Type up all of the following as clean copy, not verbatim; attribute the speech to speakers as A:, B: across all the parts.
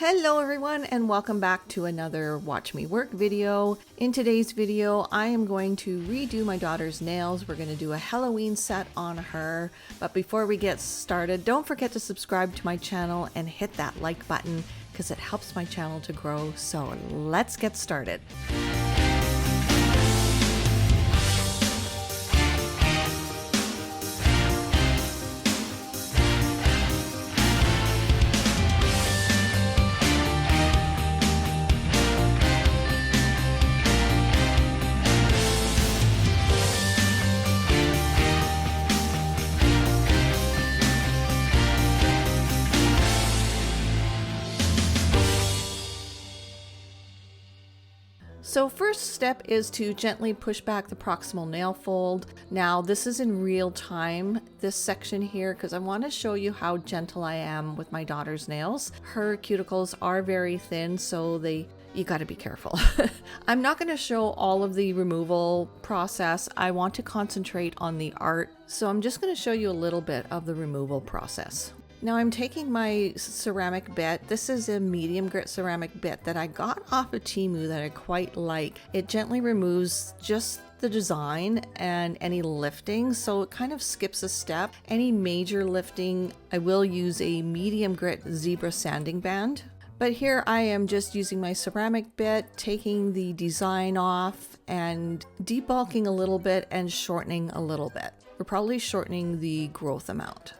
A: Hello everyone and welcome back to another Watch Me Work video. In today's video, I am going to redo my daughter's nails. We're going to do a Halloween set on her. But before we get started, don't forget to subscribe to my channel and hit that like button because it helps my channel to grow. So let's get started. So first step is to gently push back the proximal nail fold. Now this is in real time, this section here, because I want to show you how gentle I am with my daughter's nails. Her cuticles are very thin, so you got to be careful. I'm not going to show all of the removal process. I want to concentrate on the art, so I'm just going to show you a little bit of the removal process. Now I'm taking my ceramic bit. This is a medium grit ceramic bit that I got off of Temu that I quite like. It gently removes just the design and any lifting, so it kind of skips a step. Any major lifting, I will use a medium grit zebra sanding band. But here I am just using my ceramic bit, taking the design off and debulking a little bit and shortening a little bit. We're probably shortening the growth amount.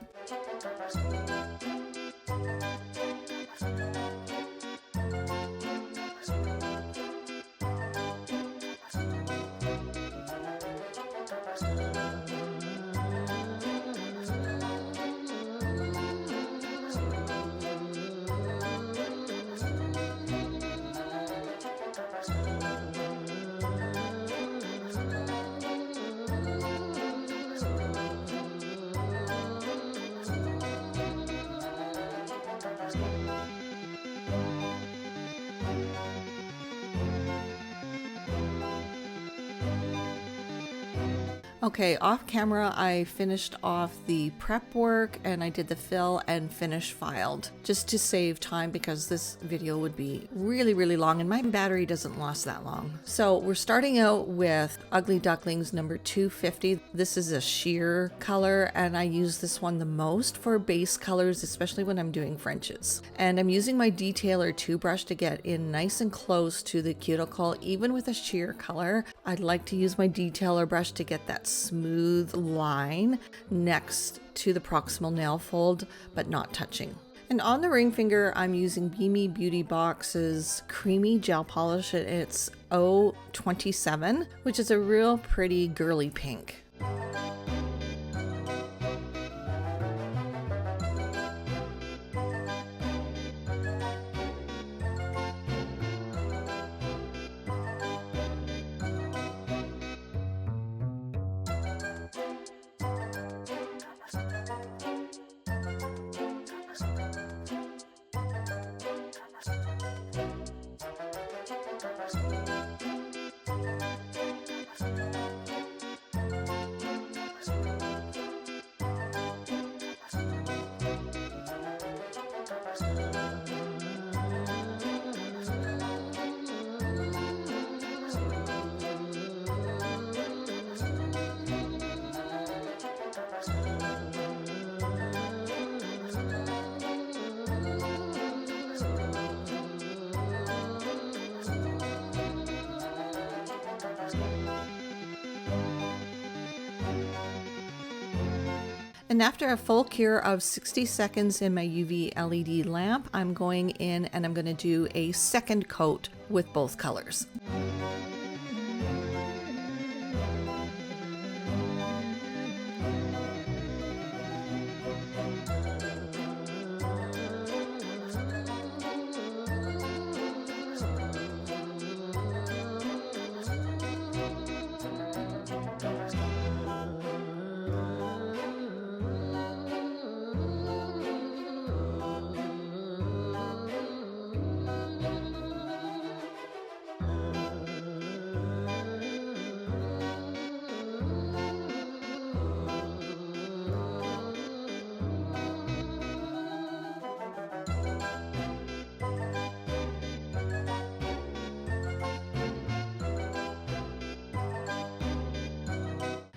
A: Okay, off camera, I finished off the prep work and I did the fill and finish filed just to save time because this video would be really long and my battery doesn't last that long. So we're starting out with Ugly Ducklings number 250. This is a sheer color and I use this one the most for base colors, especially when I'm doing Frenches. And I'm using my detailer 2 brush to get in nice and close to the cuticle. Even with a sheer color, I'd like to use my detailer brush to get that smooth line next to the proximal nail fold, but not touching. And on the ring finger, I'm using Bemi Beauty Box's creamy gel polish. It's 027, which is a real pretty girly pink. And after a full cure of 60 seconds in my UV LED lamp, I'm going in and I'm going to do a second coat with both colors.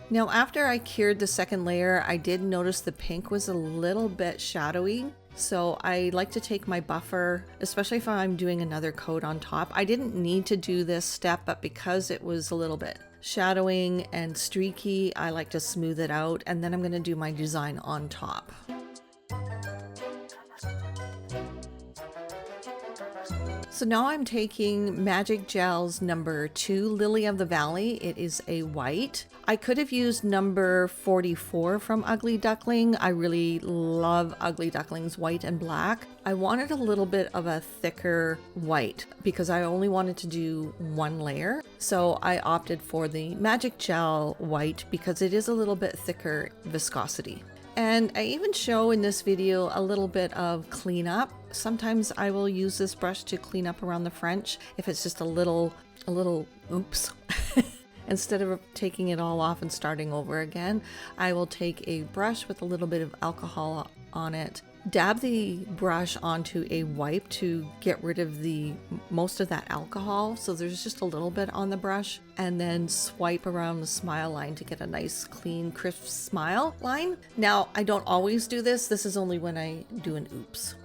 A: Now, after I cured the second layer, I did notice the pink was a little bit shadowy. So I like to take my buffer, especially if I'm doing another coat on top. I didn't need to do this step, but because it was a little bit shadowing and streaky, I like to smooth it out, and then I'm going to do my design on top. So now I'm taking Magic Gel's number 2 Lily of the Valley. It is a white. I could have used number 44 from Ugly Duckling. I really love Ugly Duckling's white and black. I wanted a little bit of a thicker white because I only wanted to do one layer. So I opted for the Magic Gel white because it is a little bit thicker viscosity. And I even show in this video a little bit of cleanup. Sometimes I will use this brush to clean up around the French if it's just a little oops. Instead of taking it all off and starting over again, I will take a brush with a little bit of alcohol on it, dab the brush onto a wipe to get rid of most of that alcohol, so there's just a little bit on the brush, and then swipe around the smile line to get a nice clean crisp smile line. Now, I don't always do this. This is only when I do an oops.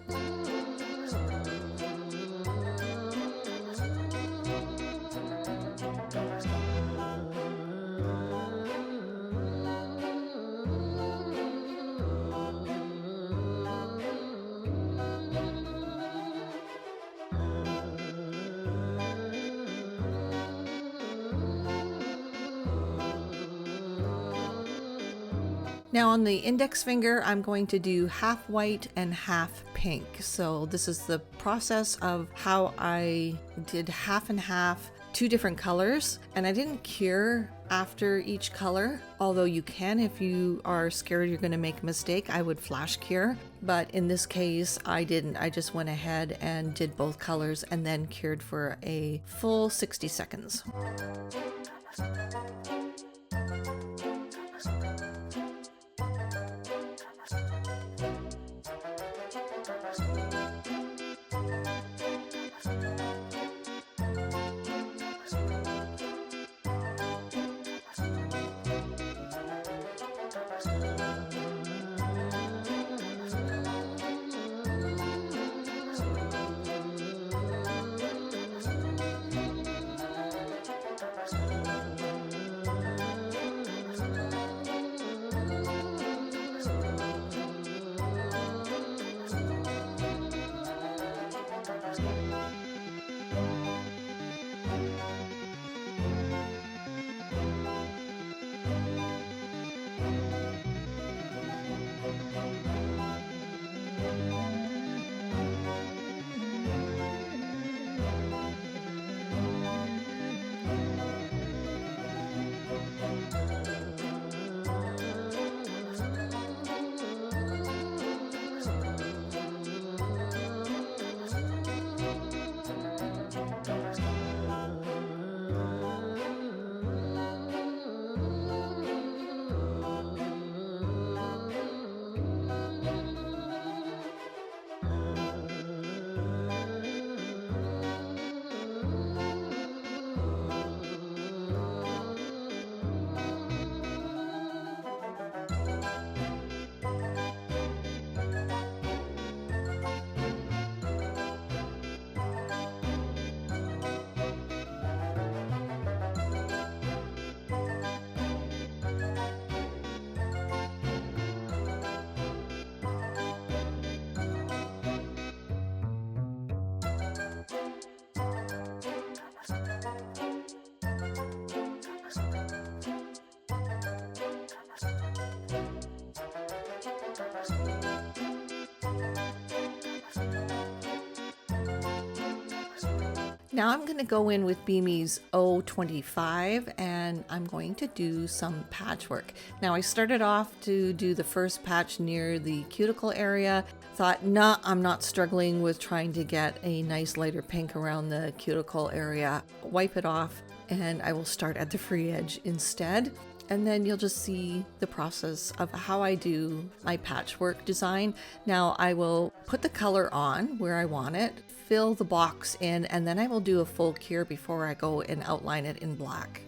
A: Now on the index finger, I'm going to do half white and half pink. So this is the process of how I did half and half, 2 different colors. And I didn't cure after each color, although you can if you are scared you're going to make a mistake. I would flash cure, but in this case I didn't. I just went ahead and did both colors and then cured for a full 60 seconds. Now I'm going to go in with Bemi's 025 and I'm going to do some patchwork. Now I started off to do the first patch near the cuticle area. Thought, nah, I'm not struggling with trying to get a nice lighter pink around the cuticle area. Wipe it off and I will start at the free edge instead. And then you'll just see the process of how I do my patchwork design. Now I will put the color on where I want it, fill the box in, and then I will do a full cure before I go and outline it in black.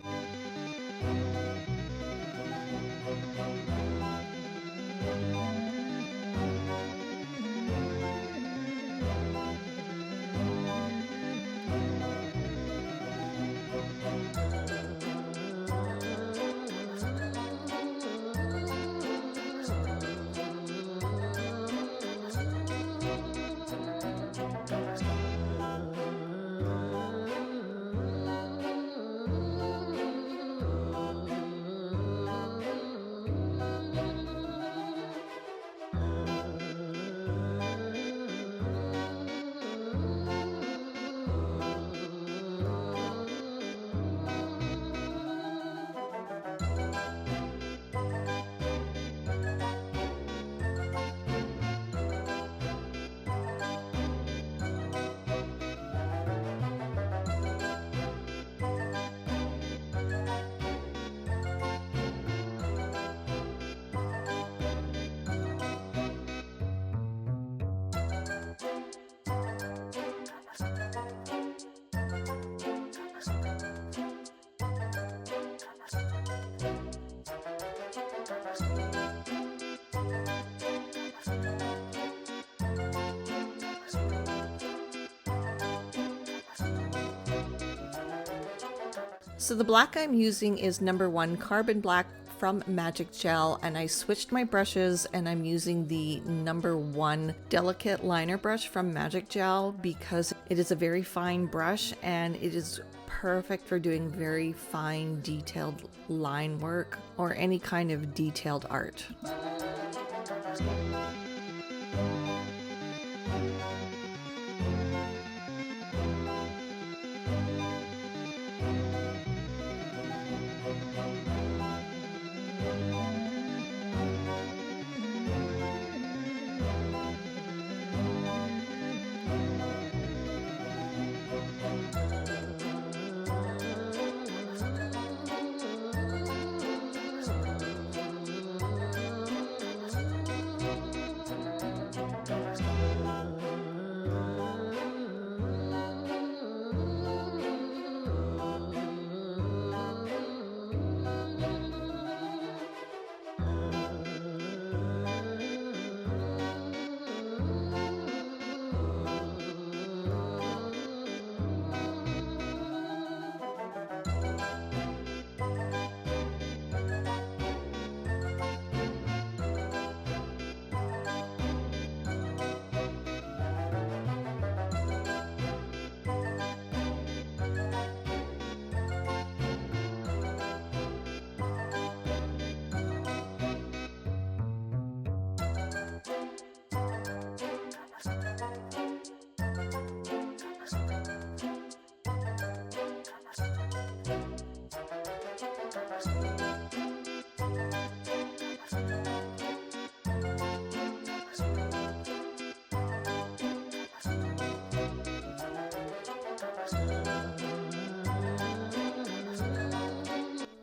A: So the black I'm using is number 1 Carbon Black from Magic Gel, and I switched my brushes and I'm using the number 1 Delicate Liner brush from Magic Gel because it is a very fine brush and it is perfect for doing very fine detailed line work or any kind of detailed art.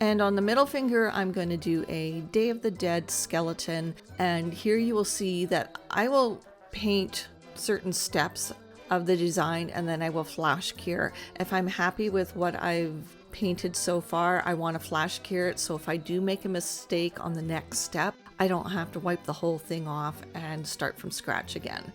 A: And on the middle finger, I'm going to do a Day of the Dead skeleton. And here you will see that I will paint certain steps of the design and then I will flash cure. If I'm happy with what I've painted so far, I want to flash cure it. So if I do make a mistake on the next step, I don't have to wipe the whole thing off and start from scratch again.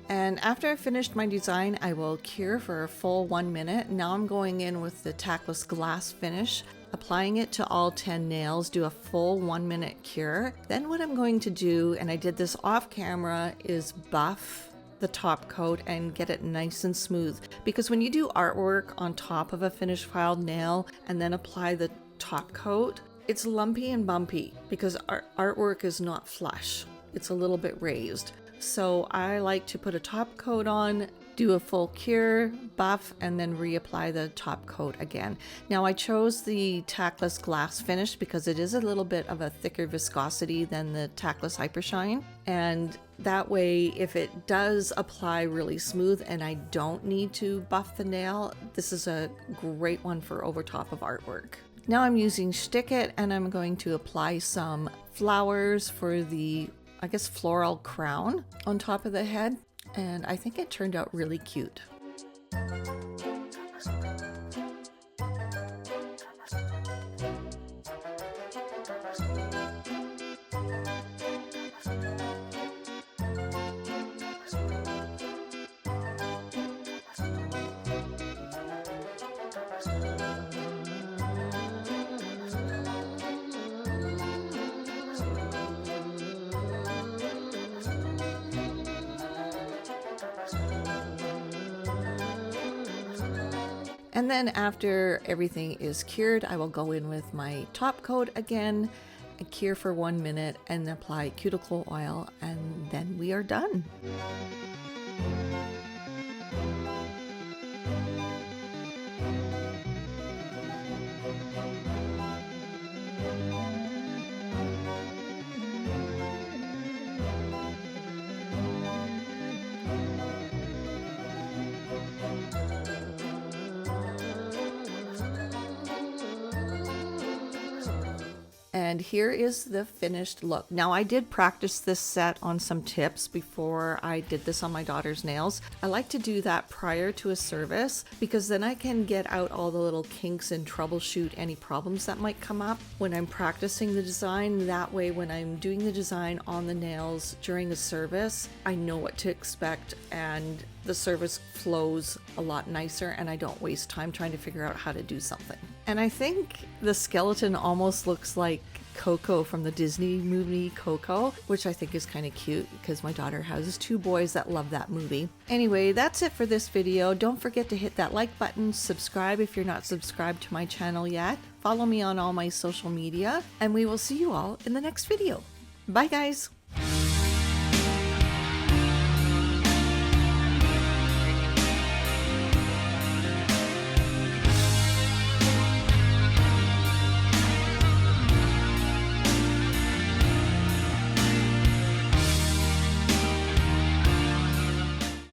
A: And after I finished my design, I will cure for a full 1 minute. Now I'm going in with the Tackless glass finish, applying it to all 10 nails, do a full 1 minute cure. Then what I'm going to do, and I did this off camera, is buff the top coat and get it nice and smooth. Because when you do artwork on top of a finished filed nail and then apply the top coat, it's lumpy and bumpy because artwork is not flush. it's a little bit raised. So I like to put a top coat on, do a full cure, buff, and then reapply the top coat again. Now I chose the Tackless glass finish because it is a little bit of a thicker viscosity than the Tackless Hypershine. And that way, if it does apply really smooth and I don't need to buff the nail, this is a great one for over top of artwork. Now I'm using Stick It, and I'm going to apply some flowers for the, I guess, floral crown on top of the head. And I think it turned out really cute. And then after everything is cured, I will go in with my top coat again and cure for 1 minute and apply cuticle oil, and then we are done. And here is the finished look. Now I did practice this set on some tips before I did this on my daughter's nails. I like to do that prior to a service because then I can get out all the little kinks and troubleshoot any problems that might come up when I'm practicing the design. That way when I'm doing the design on the nails during a service, I know what to expect and the service flows a lot nicer and I don't waste time trying to figure out how to do something. And I think the skeleton almost looks like Coco from the Disney movie Coco, which I think is kind of cute because my daughter has 2 boys that love that movie. Anyway, that's it for this video. Don't forget to hit that like button, subscribe if you're not subscribed to my channel yet, follow me on all my social media, and we will see you all in the next video. Bye guys!